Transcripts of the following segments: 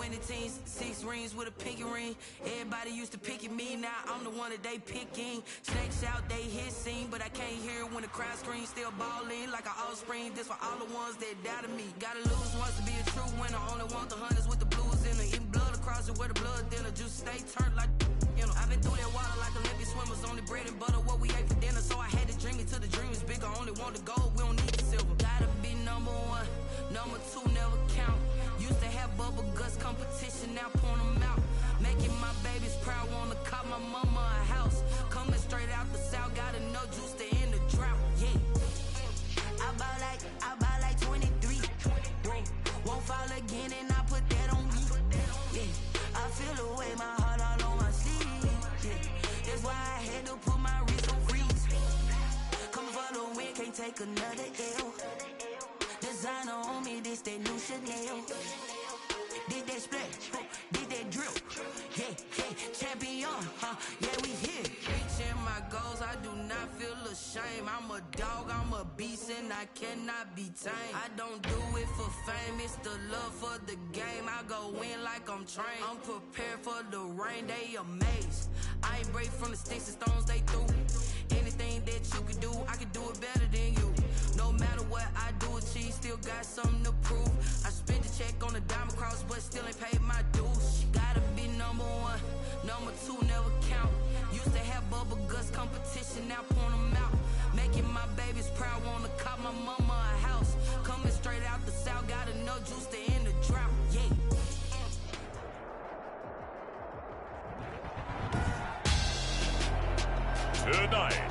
20 teams, 6 rings with a pinky ring. Everybody used to pick at me, now I'm the one that they picking. Snakes out, they hit scene, but I can't hear it when the crowd screams. Still ballin' like an offspring, this for all the ones that doubted me. Gotta lose once to be a true winner, only want the hunters with the blues in her. Eating blood across it where the blood dinner, juice stay turned like, you know. I've been through that water like Olympic swimmers, only bread and butter what we ate for dinner. So I had to dream it till the dream is bigger, only want the gold, we don't need the silver. Gotta be number one, number two never count. Used to have bubble guts competition, now point them out. Making my babies proud, wanna cop my mama a house. Coming straight out the south, gotta know juice to end the drought, yeah. I bought like 23. Won't fall again and I put that on me, yeah. I feel the way, my heart all on my sleeve, yeah. That's why I had to put my wrist on freeze. Coming for the win, can't take another L. Designer on me, this that new Chanel. Did that splash, did that drip, yeah, champion, yeah, we here. Reaching my goals, I do not feel ashamed. I'm a dog, I'm a beast, and I cannot be tamed. I don't do it for fame, it's the love for the game. I go in like I'm trained, I'm prepared for the rain, they amazed. I ain't break from the sticks and stones they threw. Anything that you can do, I can do it better than you. No matter what I do achieve, still got something to prove. I spent the check on the diamond cross, but still ain't paid my dues. Gotta be number one, number two never count. Used to have bubble guts competition, now point them out. Making my babies proud, wanna cop my mama a house. Coming straight out the south, gotta know juice to end the drought, yeah. Tonight,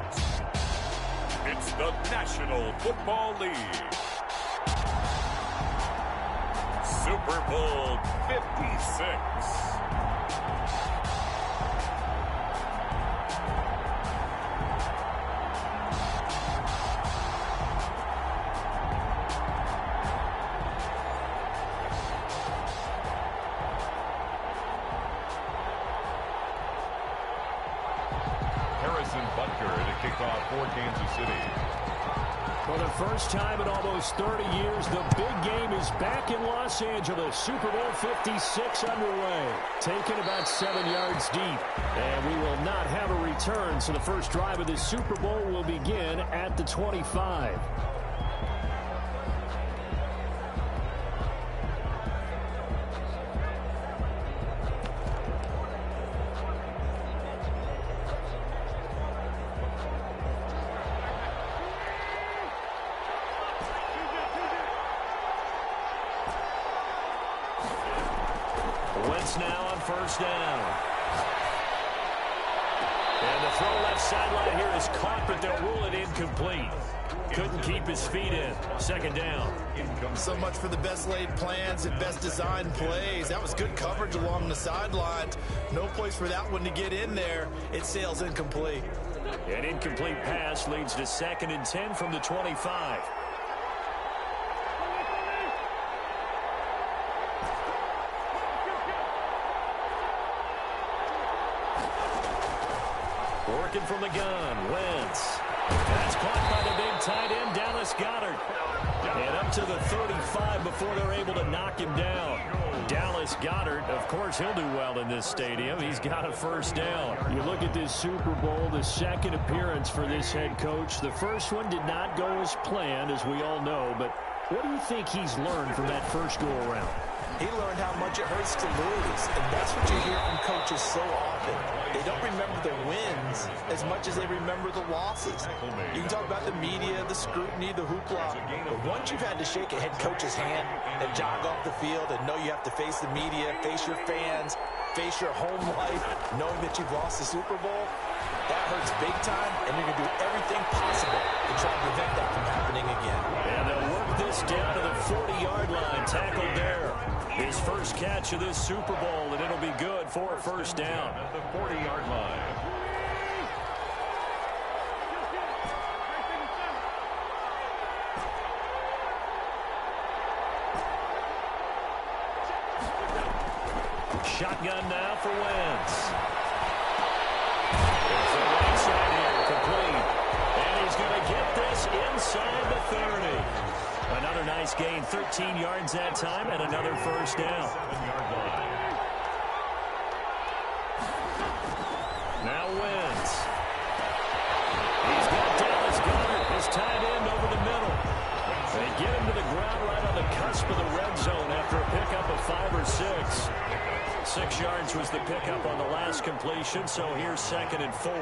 it's the National Football League. Super Bowl 56. For Kansas City. For the first time in almost 30 years, the big game is back in Los Angeles. Super Bowl 56 underway. Taken about 7 yards deep. And we will not have a return, so the first drive of the Super Bowl will begin at the 25. Now on first down. And the throw left sideline here is caught, but they'll rule it incomplete. Couldn't keep his feet in. Second down. So much for the best laid plans and best designed plays. That was good coverage along the sidelines. No place for that one to get in there. It sails incomplete. An incomplete pass leads to 2nd and 10 from the 25. Working from the gun, Wentz. That's caught by the big tight end, Dallas Goedert. And up to the 35 before they're able to knock him down. Dallas Goedert, of course, he'll do well in this stadium. He's got a first down. You look at this Super Bowl, the second appearance for this head coach. The first one did not go as planned, as we all know. But what do you think he's learned from that first go-around? He learned how much it hurts to lose, and that's what you hear from coaches so often. They don't remember the wins as much as they remember the losses. You can talk about the media, the scrutiny, the hoopla, but once you've had to shake a head coach's hand and jog off the field and know you have to face the media, face your fans, face your home life, knowing that you've lost the Super Bowl, that hurts big time, and you're going to do everything possible to try to prevent that from happening again. And they'll work this down to the 40-yard line, tackled there. His first catch of this Super Bowl, and it'll be good for a first down. At the 40-yard line. Shotgun now for Wentz. It's the right side here, complete. And he's going to get this inside the 30. Another nice gain, 13 yards that time, and another first down. 7-yard line. this tight end over the middle. They get him to the ground right on the cusp of the red zone after a pickup of 5 or 6. 6 yards was the pickup on the last completion, so here's 2nd and 4.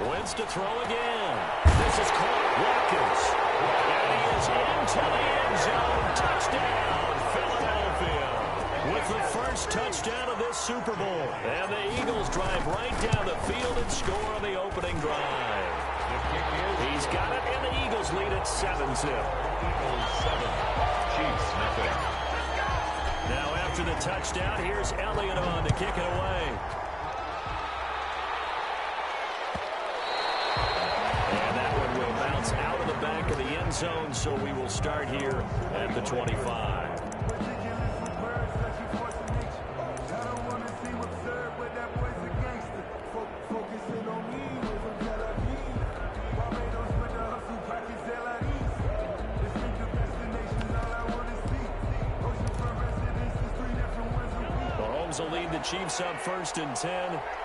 Wentz to throw again. This is caught. Watkins. And he is into the end zone. Touchdown, Philadelphia. With the first touchdown of this Super Bowl. And the Eagles drive right down the field and score on the opening drive. He's got it, and the Eagles lead at 7-zip. Eagles 7, Chiefs nothing. Now after the touchdown, here's Elliott on to kick it away. And that one will bounce out of the back of the end zone, so we will start here at the 25. Will lead the Chiefs up 1st and 10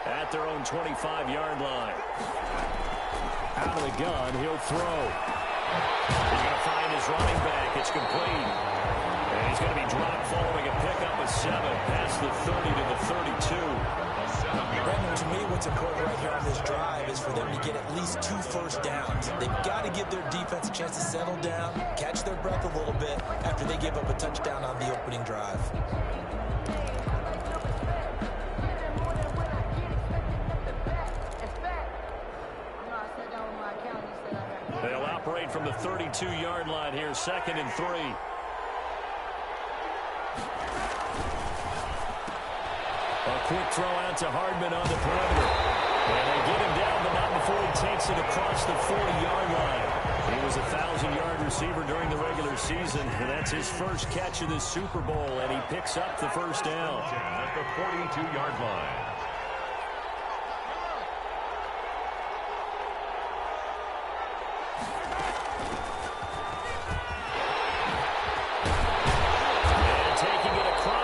at their own 25-yard line. Out of the gun, he'll throw. He's going to find his running back. It's complete. And he's going to be dropped following a pickup of 7 past the 30 to the 32. Brandon, to me, what's important right here on this drive is for them to get at least 2 first downs. They've got to give their defense a chance to settle down, catch their breath a little bit after they give up a touchdown on the opening drive. They'll operate from the 32-yard line here, 2nd and 3. A quick throw out to Hardman on the perimeter. And they get him down, but not before he takes it across the 40-yard line. He was a 1,000-yard receiver during the regular season, and that's his first catch of this Super Bowl, and he picks up the first down. At the 42-yard line.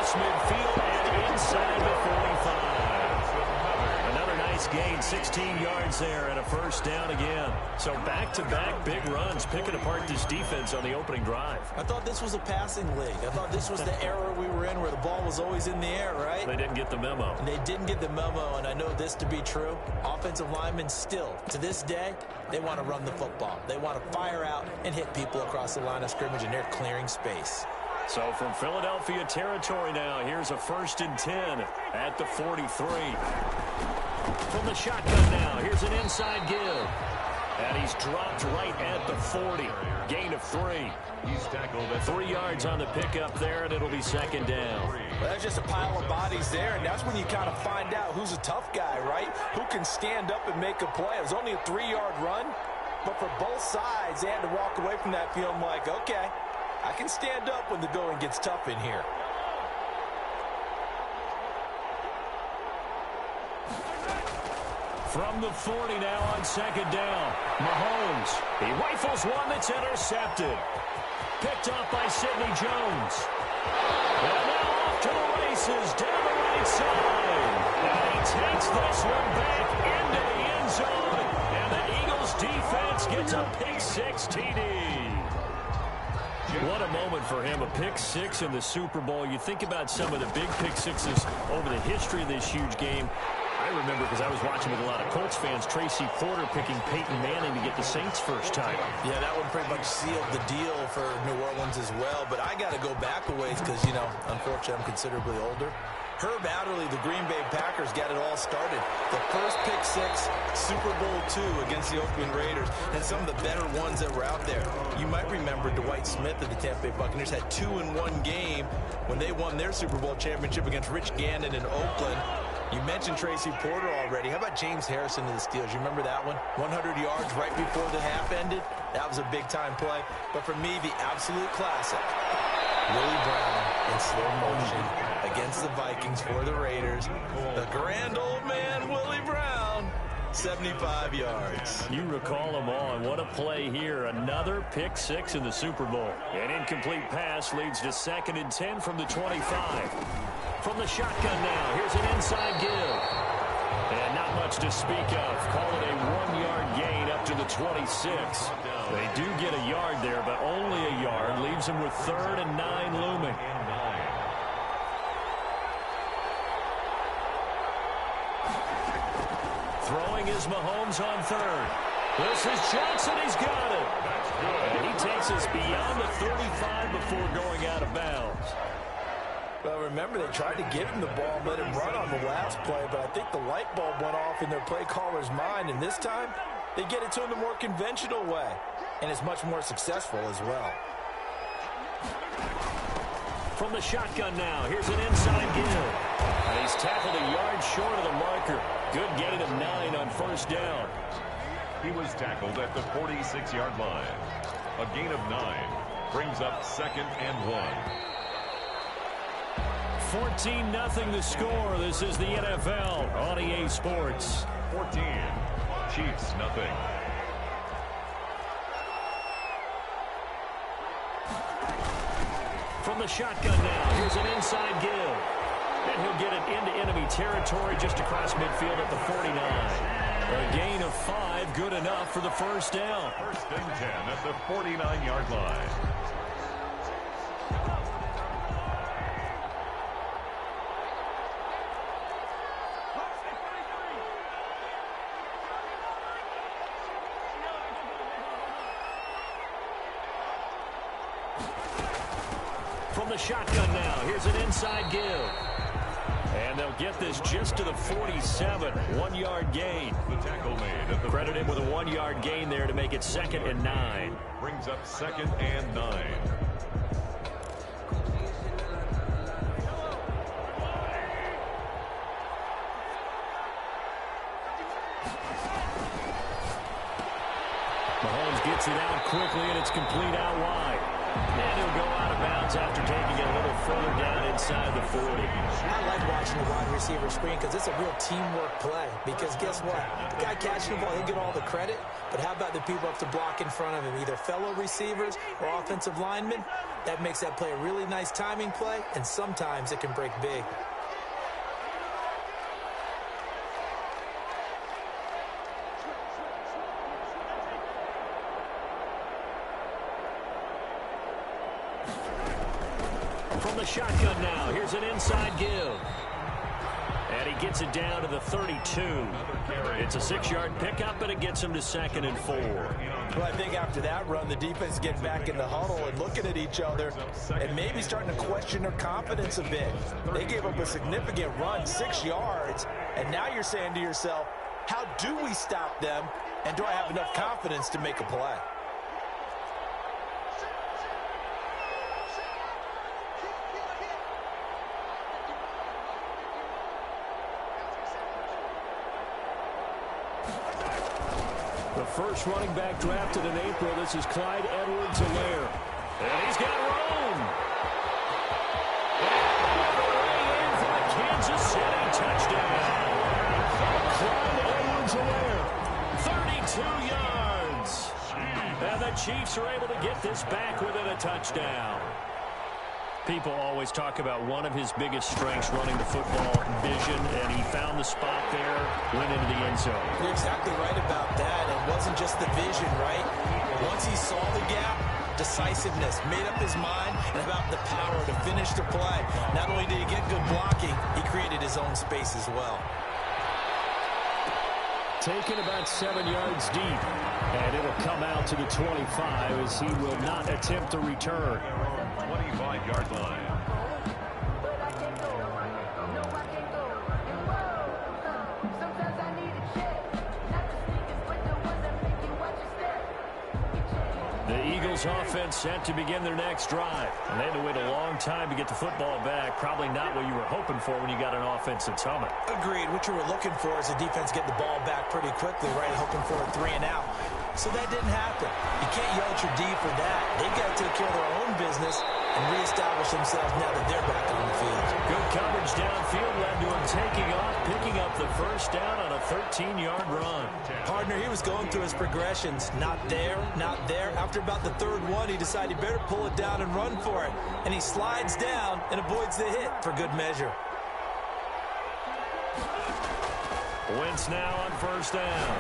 Midfield and inside the 45. Another nice gain, 16 yards there and a first down again. So back-to-back big runs, picking apart this defense on the opening drive. I thought this was a passing league. I thought this was the era we were in where the ball was always in the air, right? They didn't get the memo. And they didn't get the memo, and I know this to be true. Offensive linemen still, to this day, they want to run the football. They want to fire out and hit people across the line of scrimmage, and they're clearing space. So from Philadelphia territory now, here's a 1st and 10 at the 43. From the shotgun now, here's an inside give. And he's dropped right at the 40. Gain of 3. He's tackled at 3 yards on the pickup there, and it'll be 2nd down. Well, that's just a pile of bodies there, and that's when you kind of find out who's a tough guy, right? Who can stand up and make a play. It was only a 3-yard run, but for both sides, they had to walk away from that field like, okay, I can stand up when the going gets tough in here. From the 40 now on 2nd down. Mahomes, he rifles one that's intercepted. Picked off by Sidney Jones. And now off to the races down the right side. And he takes this one back into the end zone. And the Eagles defense gets a pick-6 TD. What a moment for him, a pick-6 in the Super Bowl. You think about some of the big pick-6s over the history of this huge game. I remember, because I was watching with a lot of Colts fans, Tracy Porter picking Peyton Manning to get the Saints' first title. Yeah, that one pretty much sealed the deal for New Orleans as well. But I got to go back a ways because, you know, unfortunately I'm considerably older. Herb Adderley, the Green Bay Packers, got it all started. The first pick-6, Super Bowl II against the Oakland Raiders, and some of the better ones that were out there. You might remember Dwight Smith of the Tampa Bay Buccaneers had 2 in one game when they won their Super Bowl championship against Rich Gannon in Oakland. You mentioned Tracy Porter already. How about James Harrison of the Steelers? You remember that one? 100 yards right before the half ended. That was a big-time play. But for me, the absolute classic, Willie Brown in slow motion against the Vikings for the Raiders. The grand old man, Willie Brown, 75 yards. You recall them all, and what a play here. Another pick six in the Super Bowl. An incomplete pass leads to 2nd and 10 from the 25. From the shotgun now, here's an inside give. And not much to speak of. Call it a 1-yard gain up to the 26. They do get a yard there, but only a yard. Leaves them with 3rd and 9 looming. Throwing is Mahomes on 3rd. This is Johnson. He's got it. And he takes us beyond the 35 before going out of bounds. Well, remember, they tried to give him the ball and let him run on the last play, but I think the light bulb went off in their play caller's mind, and this time they get it to him the more conventional way, and it's much more successful as well. From the shotgun now, here's an inside give. And he's tackled a yard short of the marker. Good gain of 9 on 1st down. He was tackled at the 46-yard line. A gain of 9 brings up 2nd and 1. 14-0 the score. This is the NFL on EA Sports. 14, Chiefs nothing. From the shotgun now, here's an inside give. And he'll get it into enemy territory just across midfield at the 49. A gain of 5, good enough for the 1st down. 1st and 10 at the 49-yard line. From the shotgun now, here's an inside give. And they'll get this just to the 47, 1-yard gain. The tackle made at the Credit him with a 1-yard gain there to make it 2nd and 9. brings up 2nd and 9. Mahomes gets it out quickly, and it's complete out wide. And he'll go out of bounds after taking it a little further down inside the 40. I like watching the wide receiver screen because it's a real teamwork play. Because guess what? The guy catching the ball, he'll get all the credit. But how about the people up to block in front of him, either fellow receivers or offensive linemen? That makes that play a really nice timing play, and sometimes it can break big. From the shotgun now, here's an inside give. And he gets it down to the 32. It's a 6-yard pickup, and it gets him to 2nd and 4. Well, I think after that run, the defense getting back in the huddle and looking at each other and maybe starting to question their confidence a bit. They gave up a significant run, 6 yards, and now you're saying to yourself, how do we stop them, and do I have enough confidence to make a play? The first running back drafted in April. This is Clyde Edwards-Helaire. And he's got room. And for the Kansas City touchdown. Clyde Edwards-Helaire, 32 yards. And the Chiefs are able to get this back within a touchdown. People always talk about one of his biggest strengths running the football, vision, and he found the spot there, went into the end zone. You're exactly right about that. It wasn't just the vision, right? Once he saw the gap, decisiveness, made up his mind, and about the power to finish the play. Not only did he get good blocking, he created his own space as well. Taken about 7 yards deep, and it'll come out to the 25 as he will not attempt to return. 25-yard line. The Eagles offense set to begin their next drive. And they had to wait a long time to get the football back. Probably not what you were hoping for when you got an offense that's humming. Agreed. What you were looking for is the defense get the ball back pretty quickly, right? Hoping for a 3 and out. So that didn't happen. You can't yell at your D for that. They've got to take care of their own business and reestablish themselves now that they're back on the field. Good coverage downfield led to him taking off, picking up the first down on a 13-yard run. Partner, he was going through his progressions. Not there, not there. After about the third one, he decided he better pull it down and run for it. And he slides down and avoids the hit for good measure. Wentz now on first down.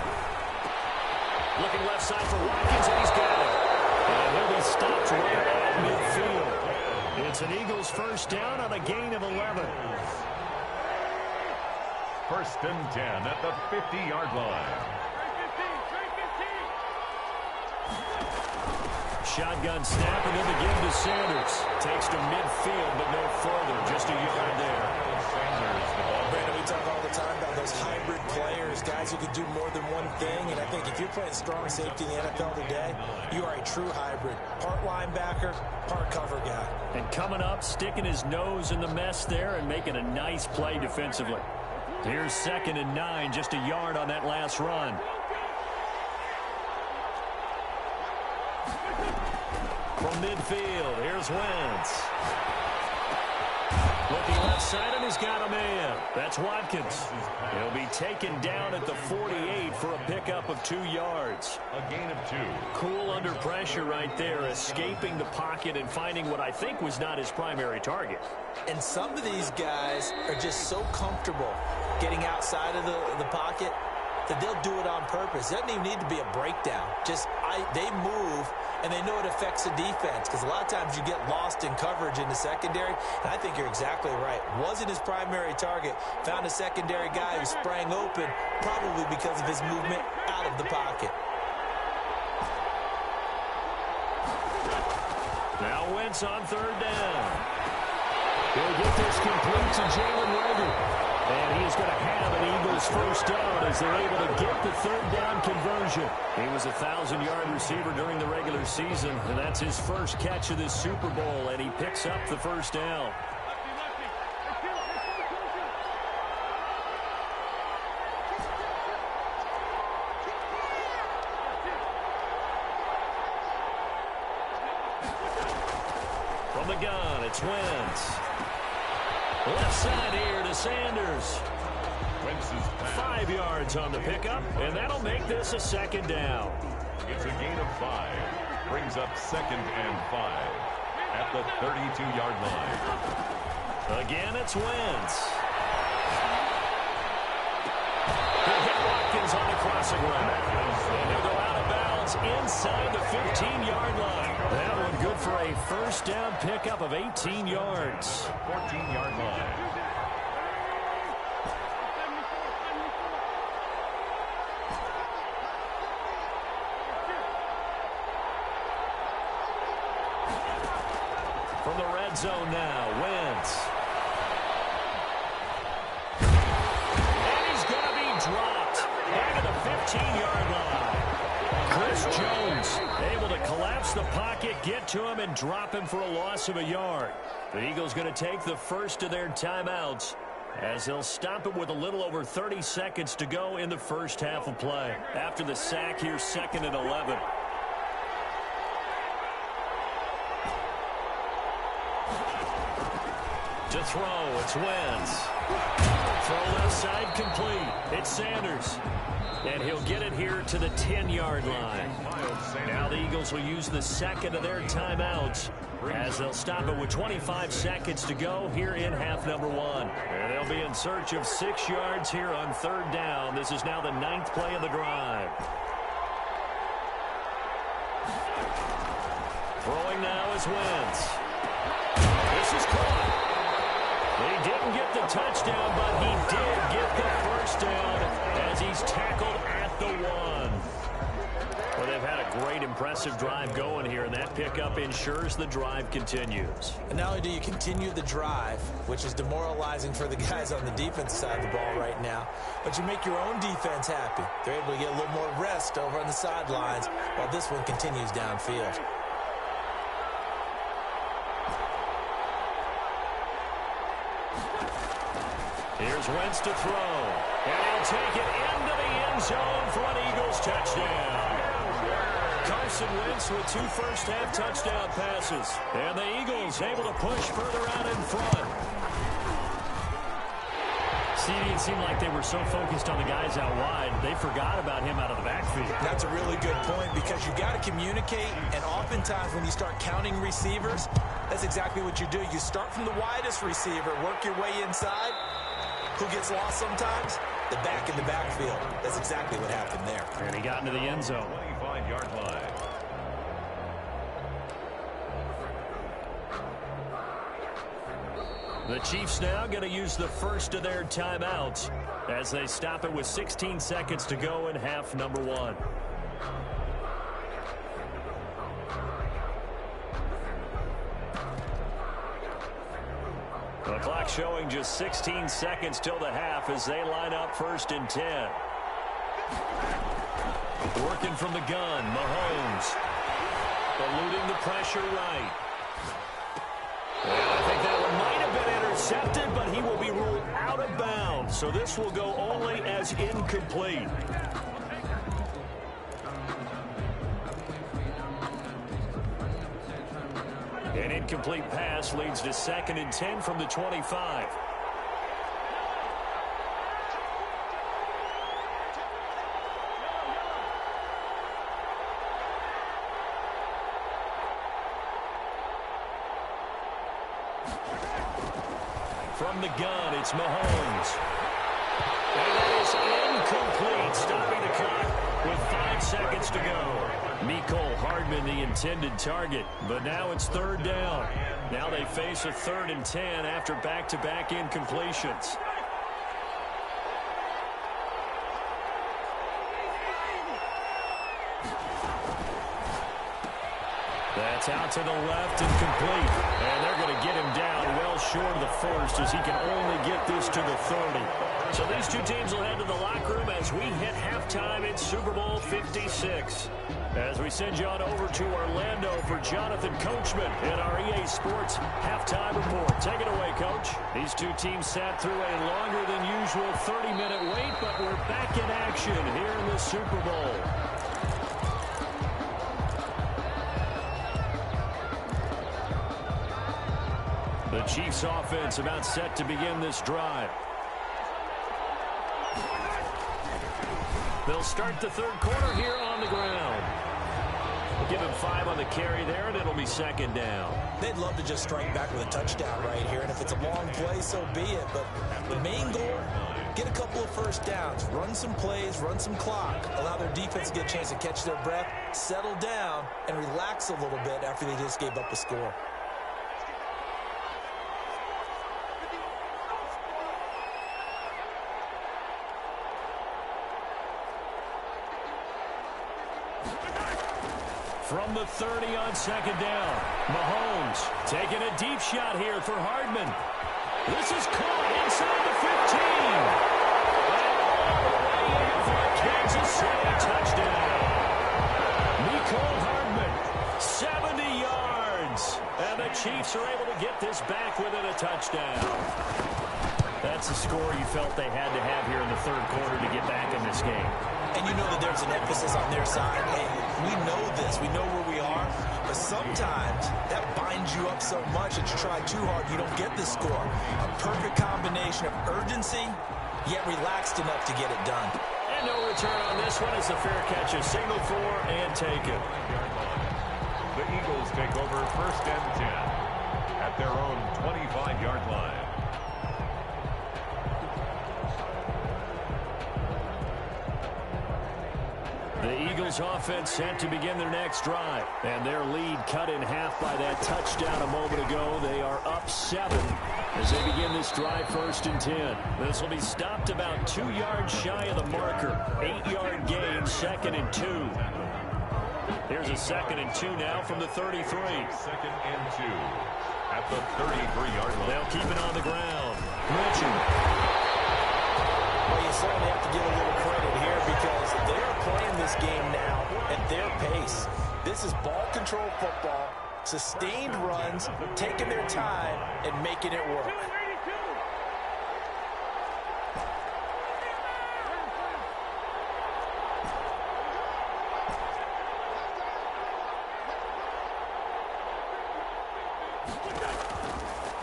Looking left side for Watkins, and he's got it. And he'll be stopped right at midfield. It's an Eagles first down on a gain of 11. First and 10 at the 50-yard line. Shotgun snap, and they'll begin to Sanders. Takes to midfield, but no further. Just a yard there. Brandon, we talk all the time about those hybrid players, guys who can do more than one thing. And I think if you're playing strong safety in the NFL today, you are a true hybrid. Part linebacker, part cover guy. And coming up, sticking his nose in the mess there and making a nice play defensively. Here's 2nd and 9, just a yard on that last run. From midfield, here's Wentz. Looking left side, and he's got a man. That's Watkins. He'll be taken down at the 48 for a pickup of 2 yards. A gain of 2. Cool under pressure right there, escaping the pocket and finding what I think was not his primary target. And some of these guys are just so comfortable getting outside of the pocket that they'll do it on purpose. It doesn't even need to be a breakdown. They move, and they know it affects the defense, because a lot of times you get lost in coverage in the secondary, and I think you're exactly right. Wasn't his primary target. Found a secondary guy who sprang open, probably because of his movement out of the pocket. Now Wentz on third down. He'll get this complete to Jalen Reagor. And he is going to have an Eagles first down as they're able to get the third down conversion. He was a 1,000-yard receiver during the regular season, and that's his first catch of this Super Bowl, and he picks up the first down. From the gun, it's Wentz. Left side here to Sanders. 5 yards on the pickup, and that'll make this a 2nd down. It's a gain of 5. Brings up 2nd and 5 at the 32-yard line. Again, it's Wentz. He'll hit Watkins on the crossing route. And he'll go out of bounds inside the 15-yard line. That one good for a first down pickup of 18 yards. 14-yard line. From the red zone now, Wentz. And he's going to be dropped into the 15-yard line. Chris Jones able to collapse the pocket, get to him, and drop him for a loss of a yard. The Eagles going to take the first of their timeouts as they'll stop it with a little over 30 seconds to go in the first half of play. After the sack, here's 2nd and 11. To throw, it's Wentz. Throw left side complete. It's Sanders. And he'll get it here to the 10-yard line. Now the Eagles will use the second of their timeouts as they'll stop it with 25 seconds to go here in half number 1. And they'll be in search of 6 yards here on third down. This is now the 9th play of the drive. Throwing now is Wentz. This is caught. He didn't get the touchdown, but he did get the first down as he's tackled at the 1. Well, they've had a great, impressive drive going here, and that pickup ensures the drive continues. And not only do you continue the drive, which is demoralizing for the guys on the defense side of the ball right now, but you make your own defense happy. They're able to get a little more rest over on the sidelines while this one continues downfield. Here's Wentz to throw. And he'll take it into the end zone for an Eagles touchdown. Carson Wentz with 2 first-half touchdown passes. And the Eagles able to push further out in front. it seemed like they were so focused on the guys out wide, they forgot about him out of the backfield. That's a really good point because you got to communicate, and oftentimes when you start counting receivers, that's exactly what you do. You start from the widest receiver, work your way inside. Who gets lost sometimes? The back in the backfield. That's exactly what happened there. And he got into the end zone. 25-yard line. The Chiefs now going to use the first of their timeouts as they stop it with 16 seconds to go in half number 1. The clock showing just 16 seconds till the half as they line up 1st and 10. Working from the gun, Mahomes. Eluding the pressure right. And I think that one might have been intercepted, but he will be ruled out of bounds. So this will go only as incomplete. An incomplete pass leads to 2nd and 10 from the 25. From the gun, it's Mahomes. And that is incomplete, stopping the clock with 5 seconds to go. Mecole Hardman, the intended target, but now it's 3rd down. Now they face a 3rd and 10 after back-to-back incompletions. That's out to the left and complete. And they're going to get him down well short of the first as he can only get this to the 30. So these two teams will head to the locker room as we hit halftime in Super Bowl 56. As we send you on over to Orlando for Jonathan Coachman in our EA Sports halftime report. Take it away, Coach. These two teams sat through a longer than usual 30-minute wait, but we're back in action here in the Super Bowl. The Chiefs offense about set to begin this drive. They'll start the 3rd quarter here on the ground. We'll give him 5 on the carry there, and it'll be 2nd down. They'd love to just strike back with a touchdown right here, and if it's a long play, so be it. But the main goal, get a couple of 1st downs, run some plays, run some clock, allow their defense to get a chance to catch their breath, settle down, and relax a little bit after they just gave up a score. From the 30 on 2nd down, Mahomes taking a deep shot here for Hardman. This is caught inside the 15. And all the way in for a Kansas City touchdown. Mecole Hardman, 70 yards. And the Chiefs are able to get this back within a touchdown. That's the score you felt they had to have here in the 3rd quarter to get back in this game. And you know that there's an emphasis on their side. Hey, we know this. We know where we are. But sometimes that binds you up so much that you try too hard, you don't get the score. A perfect combination of urgency, yet relaxed enough to get it done. And no return on this one as the fair catch is signaled for and taken. The Eagles take over 1st and 10 at their own 25-yard line. The Eagles offense set to begin their next drive. And their lead cut in half by that touchdown a moment ago. They are up 7 as they begin this drive 1st and 10. This will be stopped about 2 yards shy of the marker. 8-yard gain, 2nd and 2. Here's a 2nd and 2 now from the 33. 2nd and 2 at the 33-yard line. They'll keep it on the ground. Richard. Well, you certainly have to give a little credit here because they're playing this game now at their pace. This is ball control football, sustained runs, taking their time, and making it work.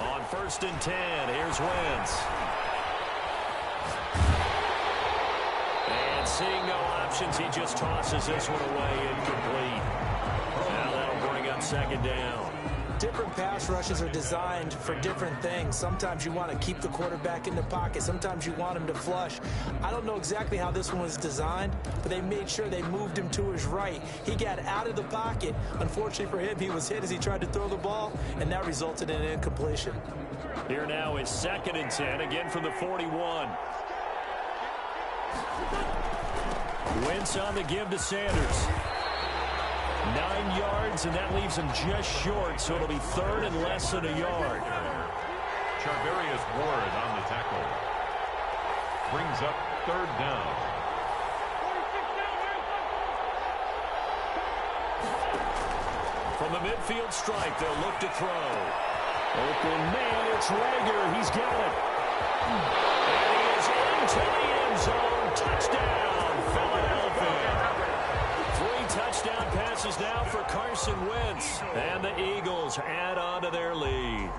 On 1st and 10, here's Wentz. seeing no options, he just tosses this one away, incomplete. Now that'll bring up second down. Different pass rushes are designed for different things. Sometimes you want to keep the quarterback in the pocket. Sometimes you want him to flush. I don't know exactly how this one was designed, but they made sure they moved him to his right. He got out of the pocket. Unfortunately for him, he was hit as he tried to throw the ball, and that resulted in an incompletion. Here now is 2nd and 10, again from the 41. Wentz on the give to Sanders. 9 yards, and that leaves him just short, so it'll be 3rd and less than a yard. Charvarius Ward on the tackle. Brings up 3rd down. From the midfield stripe, they'll look to throw. Open man, it's Rager. He's got it. And he is into the end zone. Touchdown, Philadelphia. 3 touchdown passes now for Carson Wentz. And the Eagles add on to their lead.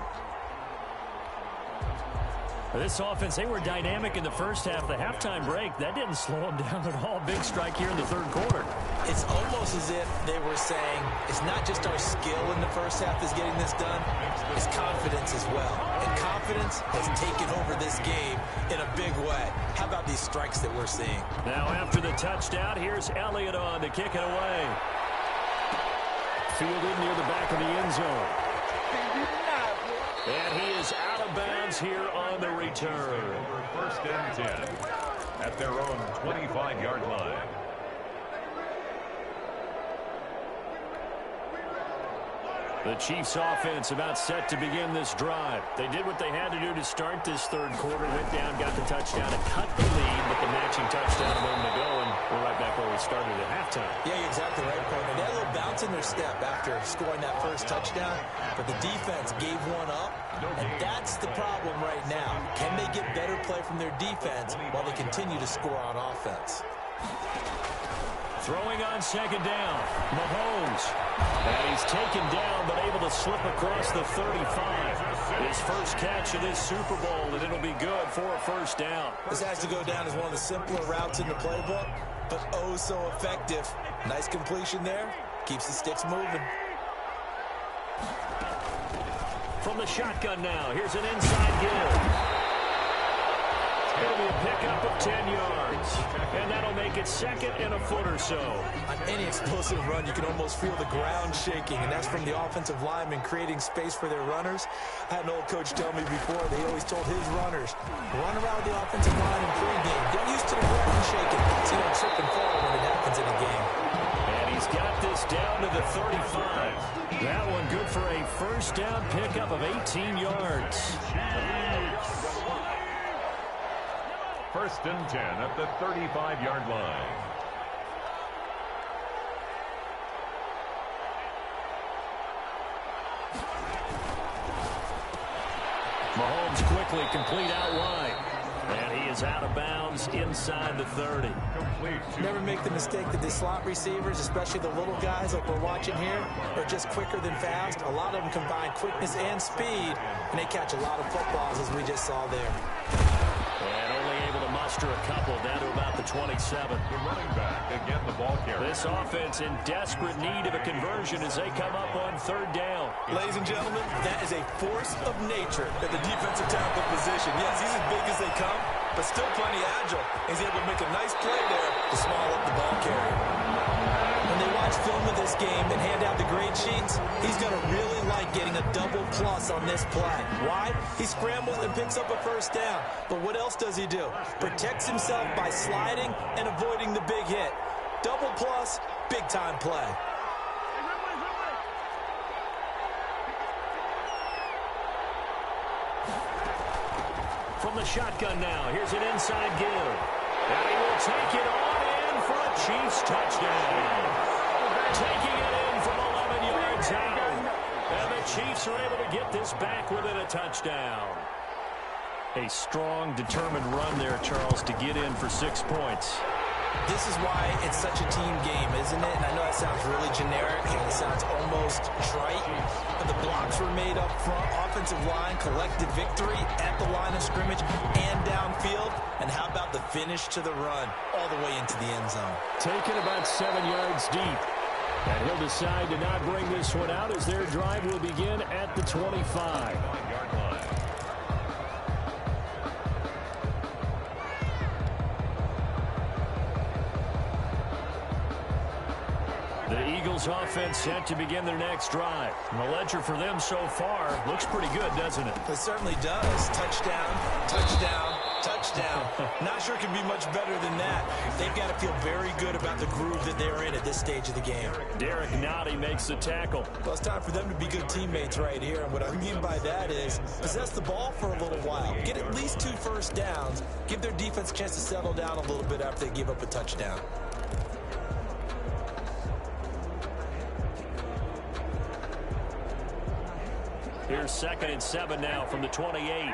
This offense, they were dynamic in the first half. The halftime break, that didn't slow them down at all. Big strike here in the 3rd quarter. It's almost as if they were saying, it's not just our skill in the first half that's getting this done, it's confidence as well. And confidence has taken over this game in a big way. How about these strikes that we're seeing? Now after the touchdown, here's Elliott on to kick it away. Fielded near the back of the end zone. And he is out of bounds here on the return. 1st and 10 at their own 25-yard line. The Chiefs offense about set to begin this drive. They did what they had to do to start this 3rd quarter. Went down, got the touchdown, and cut the lead, but the matching touchdown a moment ago, and we're right back where we started at halftime. Yeah, you're exactly right, Courtney. They had a little bounce in their step after scoring that first touchdown, but the defense gave one up, and that's the problem right now. Can they get better play from their defense while they continue to score on offense? Throwing on 2nd down, Mahomes. And he's taken down, but able to slip across the 35. His first catch of this Super Bowl, and it'll be good for a 1st down. This has to go down as one of the simpler routes in the playbook, but oh so effective. Nice completion there. Keeps the sticks moving. From the shotgun now, here's an inside give. It'll be a pickup of 10 yards. And that'll make it 2nd and a foot or so. On any explosive run, you can almost feel the ground shaking, and that's from the offensive linemen creating space for their runners. I had an old coach tell me before, they always told his runners, run around the offensive line in pregame. Get used to the ground shaking, so you don't trip and fall when it happens in a game. And he's got this down to the 35. That one good for a 1st down pickup of 18 yards. 1st and 10 at the 35-yard line. Mahomes quickly complete out wide. And he is out of bounds inside the 30. Never make the mistake that the slot receivers, especially the little guys like we're watching here, are just quicker than fast. A lot of them combine quickness and speed, and they catch a lot of footballs, as we just saw there. And only able to muster a couple down to about the 27. The running back, again the ball carrier. This offense in desperate need of a conversion as they come up on 3rd down. Ladies and gentlemen, that is a force of nature at the defensive tackle position. Yes, he's as big as they come, but still plenty agile. He's able to make a nice play there to small up the ball carrier. When they watch film of this game and hand out the grade sheets, he's going to really like getting a double plus on this play. Why? He scrambles and picks up a 1st down. But what else does he do? Protects himself by sliding and avoiding the big hit. Double plus, big time play. From the shotgun now, here's an inside give. And he will take it on in for a Chiefs touchdown. Taking it in from 11 yards out. And the Chiefs are able to get this back within a touchdown. A strong, determined run there, Charles, to get in for 6 points. This is why it's such a team game, isn't it? And I know that sounds really generic and it sounds almost trite, but the blocks were made up front. Offensive line collected victory at the line of scrimmage and downfield. And how about the finish to the run all the way into the end zone. Taken about 7 yards deep. And he'll decide to not bring this one out as their drive will begin at the 25. The Eagles offense set to begin their next drive. And the ledger for them so far looks pretty good, doesn't it? It certainly does. Touchdown, touchdown, touchdown. Not sure it can be much better than that. They've got to feel very good about the groove that they're in at this stage of the game. Derek Nottie makes the tackle. Well, it's time for them to be good teammates right here. And what I mean by that is possess the ball for a little while. Get at least 2 first downs. Give their defense a chance to settle down a little bit after they give up a touchdown. Here's 2nd and 7 now from the 28.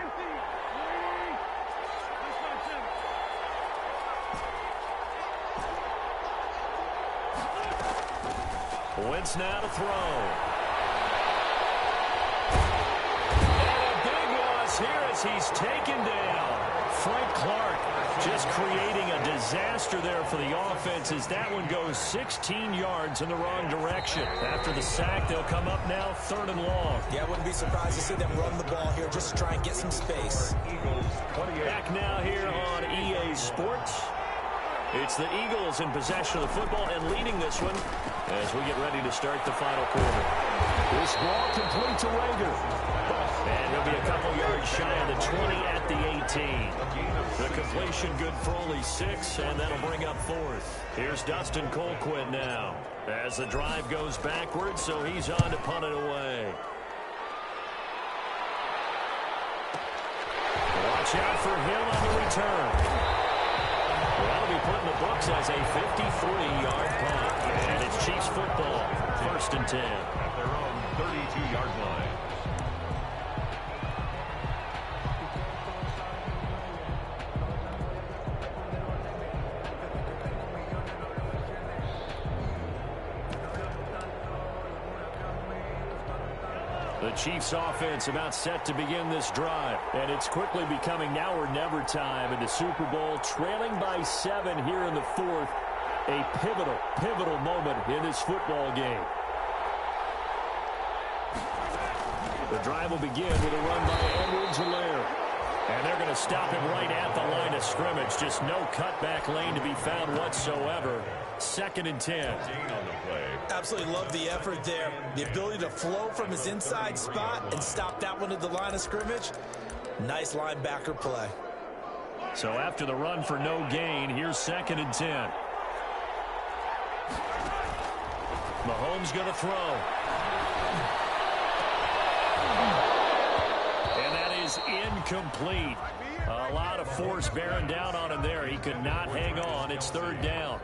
Wentz now to throw. And a big loss here as he's taken down. Frank Clark just creating a disaster there for the offense as that one goes 16 yards in the wrong direction. After the sack, they'll come up now 3rd and long. Yeah, I wouldn't be surprised to see them run the ball here just to try and get some space. Back now here on EA Sports. It's the Eagles in possession of the football and leading this one as we get ready to start the final quarter. This ball complete to Rager. And he'll be a couple yards shy of the 20 at the 18. The completion good for only 6, and that'll bring up 4th. Here's Dustin Colquitt now as the drive goes backwards, so he's on to punt it away. Watch out for him on the return. Well, that'll be put in the books as a 53-yard punt. And it's Chiefs football, 1st and 10. At their own 32-yard line. The Chiefs offense about set to begin this drive. And it's quickly becoming now or never time in the Super Bowl, trailing by 7 here in the 4th. A pivotal moment in this football game. The drive will begin with a run by Edwards-Helaire. And they're going to stop him right at the line of scrimmage. Just no cutback lane to be found whatsoever. 2nd and 10. Absolutely love the effort there. The ability to flow from his inside spot and stop that one at the line of scrimmage. Nice linebacker play. So after the run for no gain, here's 2nd and 10. Mahomes going to throw. And that is incomplete. A lot of force bearing down on him there. He could not hang on. It's 3rd down.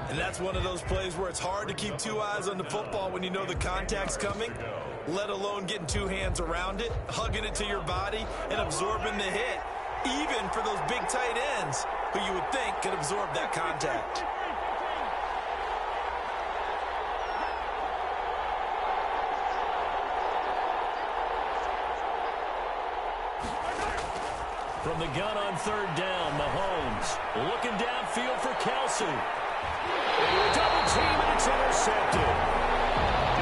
And that's one of those plays where it's hard to keep 2 eyes on the football when you know the contact's coming, let alone getting 2 hands around it, hugging it to your body, and absorbing the hit, even for those big tight ends who you would think could absorb that contact. From the gun on 3rd down, Mahomes looking downfield for Kelsey. Double team, and it's intercepted.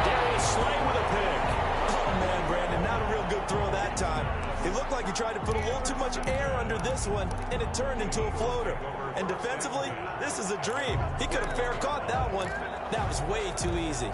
Darius Slay with a pick. Oh, man, Brandon, not a real good throw that time. It looked like he tried to put a little too much air under this one, and it turned into a floater. And defensively, this is a dream. He could have fair caught that one. That was way too easy.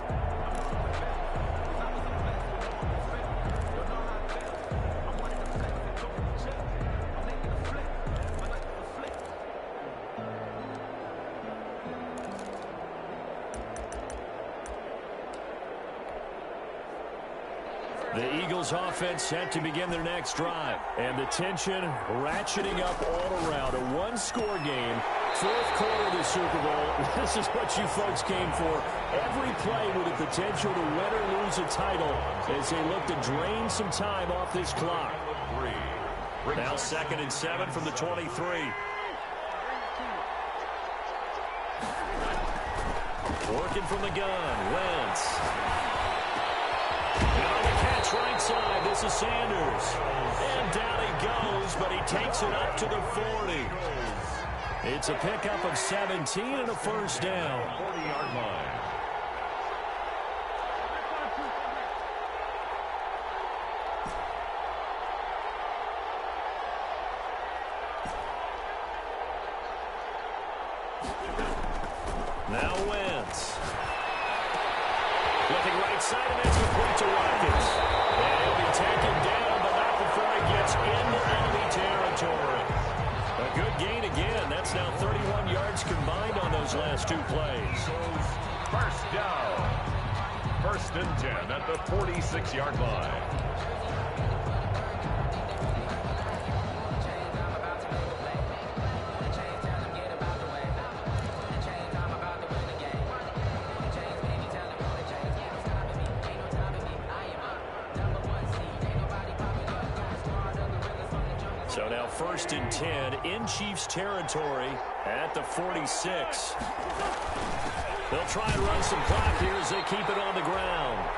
The Eagles offense set to begin their next drive. And the tension ratcheting up all around. A 1-score game. 4th quarter of the Super Bowl. This is what you folks came for. Every play with the potential to win or lose a title as they look to drain some time off this clock. Now 2nd and 7 from the 23. Working from the gun. Wentz. And on the catch right side, this is Sanders. And down he goes, but he takes it up to the 40. It's a pickup of 17 and a first down. 40-yard line. Now Wentz. Looking right side, and that's complete to Watkins. And he'll be taken down, but not before he gets into enemy territory. A good gain again. That's now 31 yards combined on those last two plays. First down. 1st and 10 at the 46-yard line. So now 1st and 10 in Chiefs territory at the 46. They'll try and run some clock here as they keep it on the ground.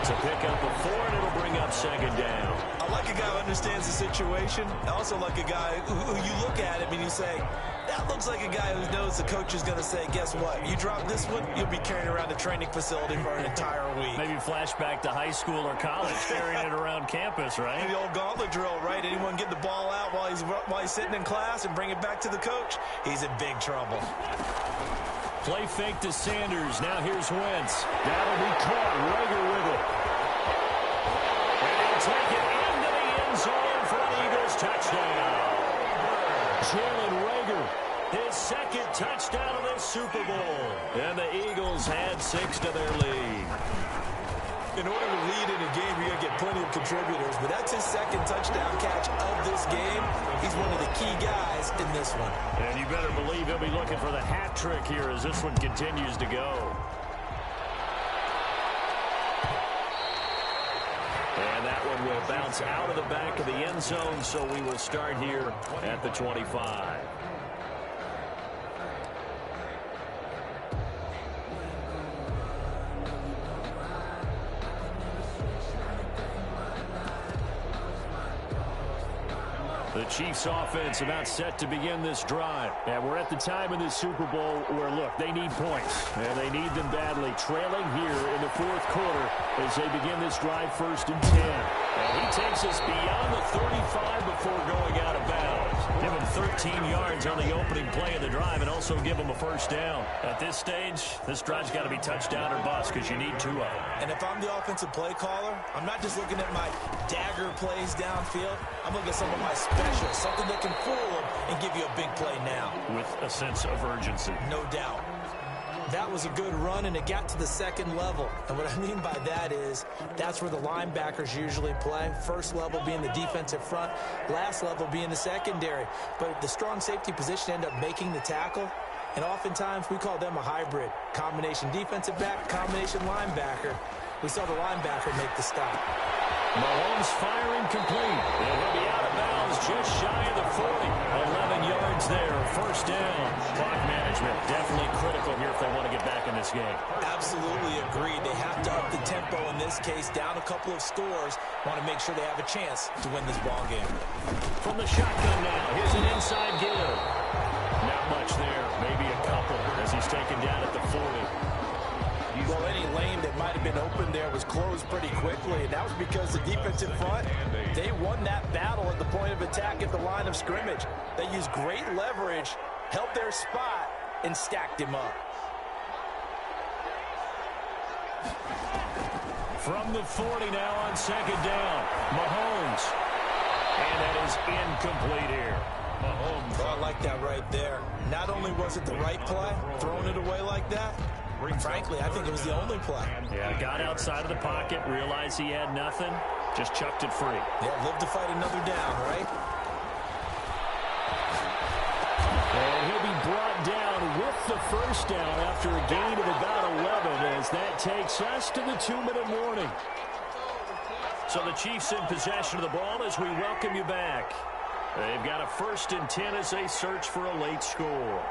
It's a pickup of 4, and it'll bring up 2nd down. I like a guy who understands the situation. I also like a guy who you look at him and you say, that looks like a guy who knows the coach is going to say, guess what? You drop this one, you'll be carrying around the training facility for an entire week. Maybe flashback to high school or college, carrying it around campus, right? The old gauntlet drill, right? Anyone get the ball out while he's sitting in class and bring it back to the coach? He's in big trouble. Play fake to Sanders. Now here's Wentz. That'll be caught. Rager with it. And he'll take it into the end zone for an Eagles touchdown. Jalen Rager, his 2nd touchdown of this Super Bowl. And the Eagles had 6 to their lead. In order to lead in a game, you're going to get plenty of contributors, but that's his 2nd touchdown catch of this game. He's one of the key guys in this one. And you better believe he'll be looking for the hat trick here as this one continues to go. And that one will bounce out of the back of the end zone, so we will start here at the 25. The Chiefs offense about set to begin this drive. And we're at the time in this Super Bowl where, look, they need points. And they need them badly. Trailing here in the 4th quarter as they begin this drive 1st and 10. And he takes us beyond the 35 before going out of bounds. Give him 13 yards on the opening play of the drive and also give him a first down. At this stage, this drive's got to be touchdown or bust because you need 2 of them. And if I'm the offensive play caller, I'm not just looking at my dagger plays downfield. I'm looking at some of my specials, something that can fool them and give you a big play now. With a sense of urgency. No doubt. That was a good run, and it got to the 2nd level. And what I mean by that is that's where the linebackers usually play. 1st level being the defensive front, last level being the secondary. But the strong safety position ended up making the tackle. And oftentimes we call them a hybrid. Combination defensive back, combination linebacker. We saw the linebacker make the stop. Mahomes firing complete. And he'll be out of bounds just shy of the 40. 11 yards there. First down. Clock management definitely critical here if they want to get back in this game. Absolutely agreed. They have to up the tempo in this case. Down a couple of scores. Want to make sure they have a chance to win this ball game. From the shotgun now. Here's an inside give. Not much there. Maybe a couple as he's taken down at the 40. Well, any lane that might have been open there was closed pretty quickly, and that was because the defensive front, they won that battle at the point of attack at the line of scrimmage. They used great leverage, held their spot, and stacked him up. From the 40 now on 2nd down, Mahomes. And that is incomplete here. Mahomes. Oh, I like that right there. Not only was it the right play, throwing it away like that, frankly, I think it was the only play. Yeah, got outside of the pocket, realized he had nothing, just chucked it free. Yeah, live to fight another down, right? And he'll be brought down with the first down after a gain of about 11 as that takes us to the 2-minute warning. So the Chiefs in possession of the ball as we welcome you back. They've got a 1st and 10 as they search for a late score.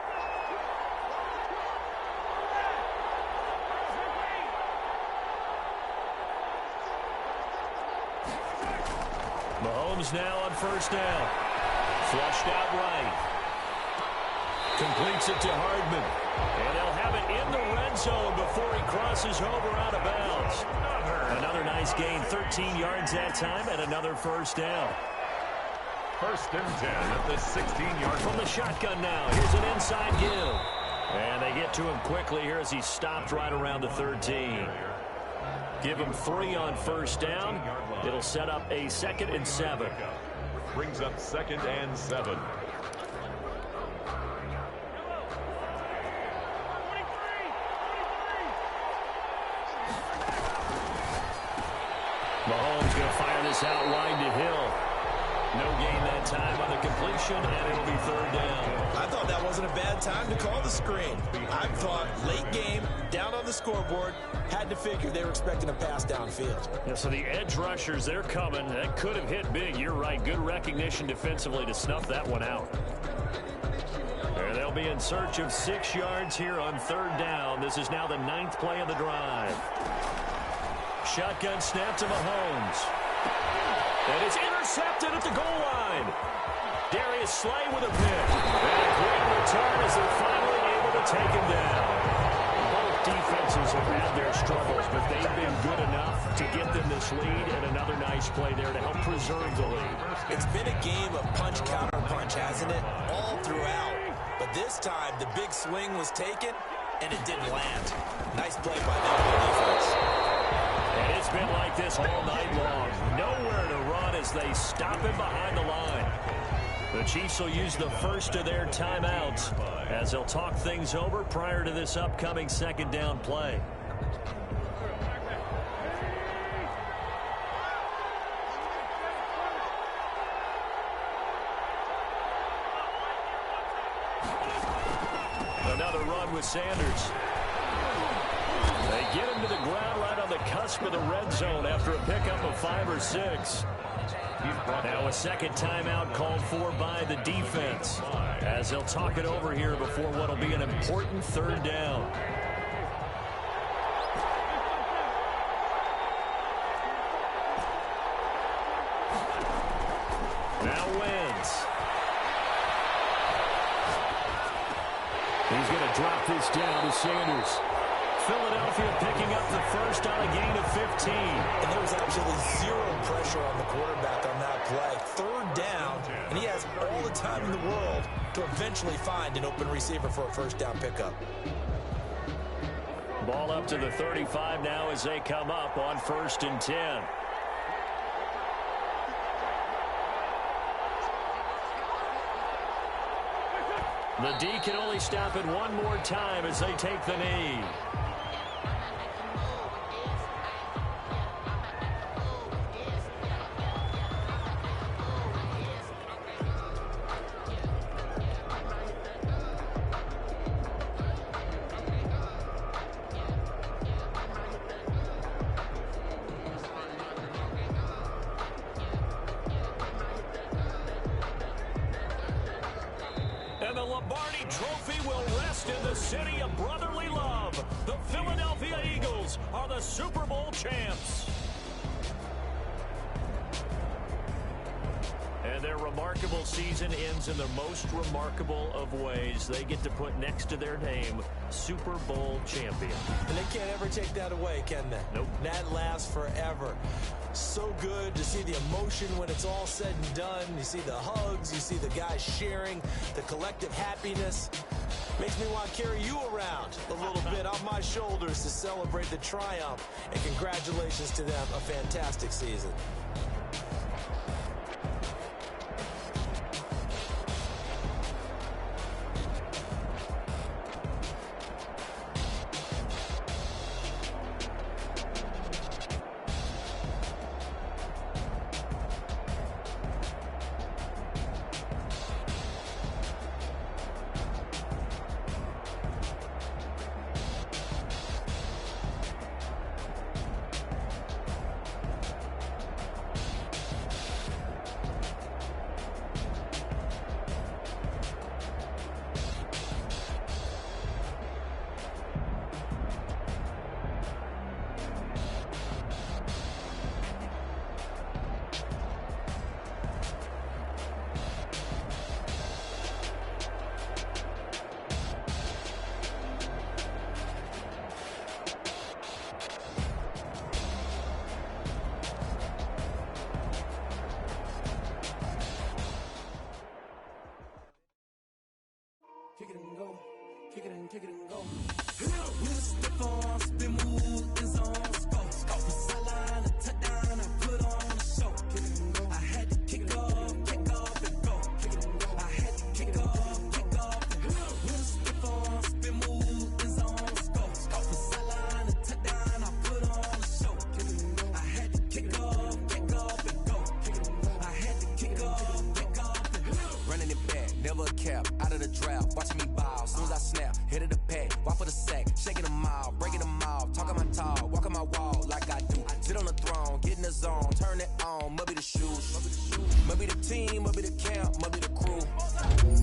Mahomes now on 1st down. Flushed out right. Completes it to Hardman. And they'll have it in the red zone before he crosses over out of bounds. Another nice gain, 13 yards that time, and another first down. First and 10 at the 16-yard from the shotgun now. Here's an inside give. And they get to him quickly here as he stopped right around the 13. Give him 3 on first down. It'll set up a 2nd and 7. Brings up 2nd and 7. Mahomes going to fire this out wide to Hill. No gain that time on the completion, and it'll be 3rd down. I thought that wasn't a bad time to call the screen. I thought late game, down on the scoreboard, had to figure they were expecting a pass downfield. Yeah, so the edge rushers, they're coming. That could have hit big. You're right. Good recognition defensively to snuff that one out. And they'll be in search of 6 yards here on 3rd down. This is now the 9th play of the drive. Shotgun snap to Mahomes. And it's intercepted at the goal line. Darius Slay with a pick. And a great return as they're finally able to take him down. Both defenses have had their struggles, but they've been good enough to get them this lead, and another nice play there to help preserve the lead. It's been a game of punch, counter, punch, hasn't it? All throughout. But this time, the big swing was taken, and it didn't land. Nice play by them on defense. And it's been like this all night long. Nowhere to run as they stop him behind the line. The Chiefs will use the first of their timeouts as they'll talk things over prior to this upcoming 2nd down play. Another run with Sanders. They get him to the ground right on the cusp of the red zone after a pickup of 5 or 6. Now a 2nd timeout called for by the defense as they'll talk it over here before what will be an important 3rd down. Now Wentz. He's going to drop this down to Sanders. Philadelphia picking up the first on a gain of 15. And there was absolutely zero pressure on the quarterback on that play. 3rd down, and he has all the time in the world to eventually find an open receiver for a 1st down pickup. Ball up to the 35 now as they come up on 1st and 10. The D can only stop it one more time as they take the knee. And the Lombardi Trophy will rest in the city of brotherly love. The Philadelphia Eagles are the Super Bowl champs. And their remarkable season ends in the most remarkable of ways. They get to put next to their name, Super Bowl champion. And they can't ever take that away, can they? Nope. That lasts forever. So good to see the emotion when it's all said and done. You see the hugs, you see the guys sharing, the collective happiness. Makes me want to carry you around a little bit on my shoulders to celebrate the triumph. And congratulations to them, a fantastic season. kick it and go, kick it and go. With a stiff arm, spin move, in zone, go. Sideline, a touchdown, I put on a show. Kick it and go. I had to kick off and go. Kick it and go. I had to kick off and go. With a stiff arm, spin move, in zone, go. Sideline, a touchdown, I put on a show. Kick it and go. I had to kick off and go. Kick it and go. I had to kick off and go. Running it back, never a cap, out of the draft, watching me ball. Soon as I snap, hit of the pack, walk for the sack, shaking them all, breaking them off, talking my talk, walking my wall like I do. Sit on the throne, get in the zone, turn it on, must be the shoes, must be the team, must be the camp, must be the crew.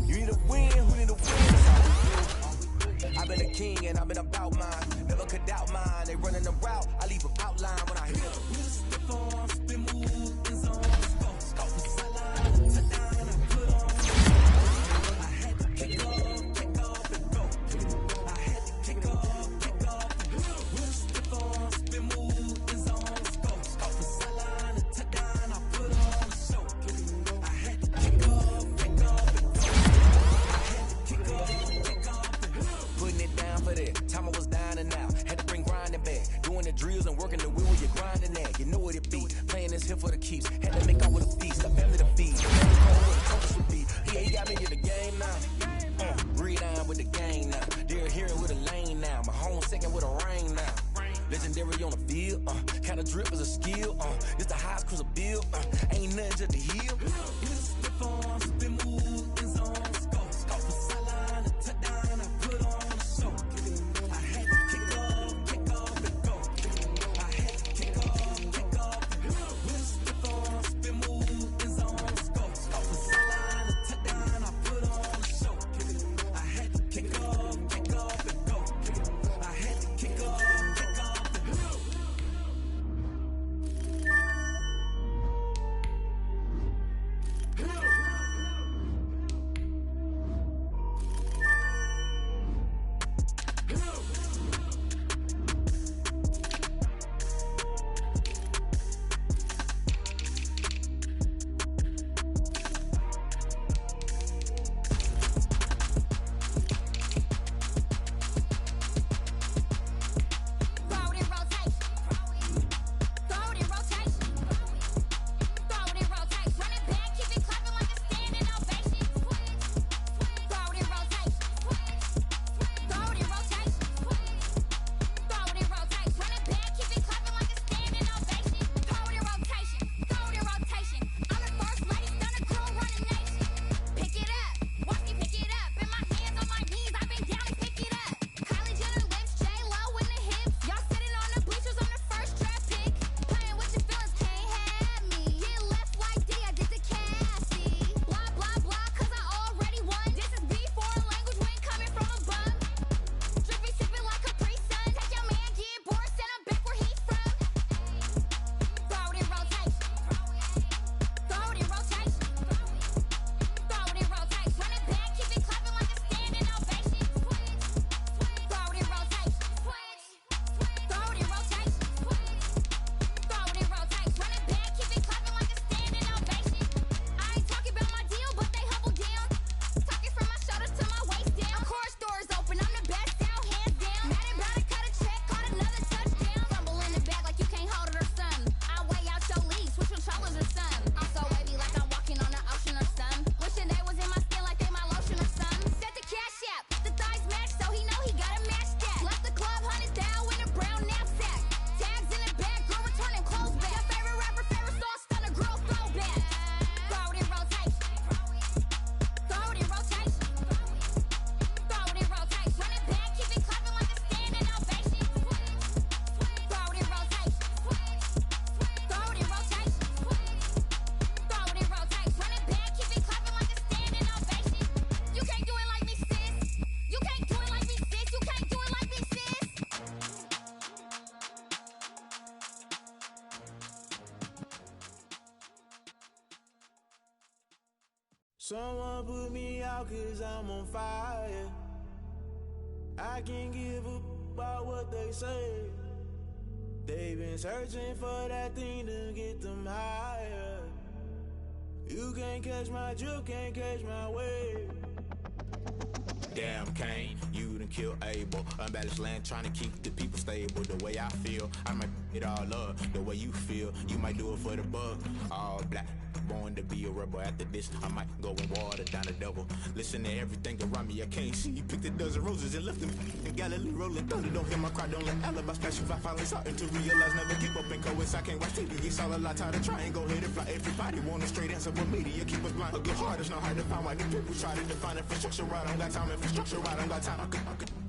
You need to win, who need to win? That's how we do. I've been a king and I've been about mine, never could doubt mine. They running the route, I leave them outline when I hit them. With a stiff arm, spin move, in zone, go. Sideline, touchdown, I put on. I had to kick off and go. I had to kick off. With a stiff arm, spin move, in zone, go. Sideline, a touchdown, I put on a show. I had to kick off and go. I had to kick off. Putting it down for that. Time I was down and out. Had to bring grinding back. Doing the drills and working the wheel where you're grinding at. You know what it be. Playing this here for the keeps. Had to make out with a feast. A family to feed. Family's cold where the toast should be. Yeah, he got me in the game now. Breathe on with the game now. They're here with a lane now. My home second with a rain now. Legendary on the field. Kind of drip is a skill. It's the highest cruiser bill. Ain't nothing to the heel. Stiff arm, spin move, in zone, go. Sideline, a touchdown, I put on a show. I had to kick off and go. I had to kick off. With a stiff arm, spin move, in zone, go. Sideline, a touchdown, I put on a show. I had to kick off and go. I had to kick off and go. Someone put me out 'cause I'm on fire. I can't give up about what they say. They've been searching for that thing to get them higher. You can't catch my drift, can't catch my wave. Damn, Kane, you done killed Abel. Unbalanced land, trying to keep the people stable. The way I feel, I might it all up. The way you feel, you might do it for the buck. All black, born to be a rebel. After this, I might go and water down the devil. Listen to everything around me, I can't see. You picked a dozen roses and left them in Galilee rolling thunder. Don't hear my cry, don't let alibis pass you by. Finally starting to realize, never keep up in coeds. I can't watch TV, it's all a lot. Tired of trying, go ahead and fly. Everybody want a straight answer, but media keep us blind. A good heart is not hard to find. Why the people try to define infrastructure right? I don't got time, infrastructure right, I don't got time. I could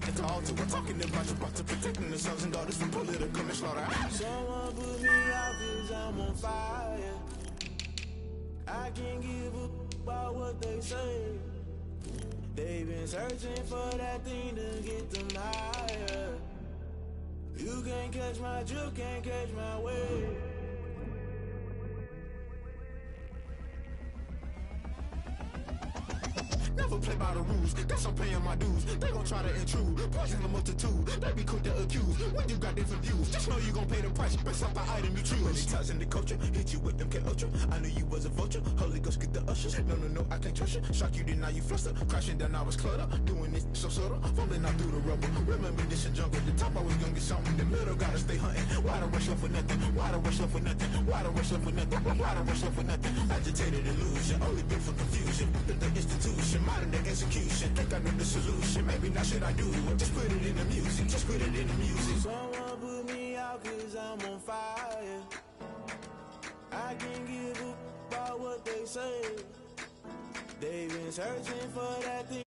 it's all to we're talking about you, about to protecting the sons and daughters from political manslaughter. Someone put me out cause I'm on fire. I can't give a about what they say. They've been searching for that thing to get them higher. You can't catch my drift, can't catch my wave. Never play by the rules, that's I'm paying my dues. They gon' try to intrude, poison the multitude. They be quick to accuse, when you got different views. Just know you gon' pay the price, based off the item you choose. Many times in the culture, hit you with them K Ultra. I knew you was a vulture, Holy Ghost get the ushers. No, I can't trust you. Shock you, then now you fluster. Crashing down, I was cluttered. Doing this so subtle, falling out through the rubble. Remember this in jungle, the top I was gonna get something. The middle gotta stay hunting. Why the rush left for nothing? Why the rush left for nothing? Why the rush left for nothing? Why the rush left for nothing? Agitated illusion, only built for confusion. The institution, modern day execution. Think I know the solution. Maybe now should I do it? Just put it in the music. Just put it in the music. Someone put me out cause I'm on fire. I can't give a about what they say. They've been searching for that thing.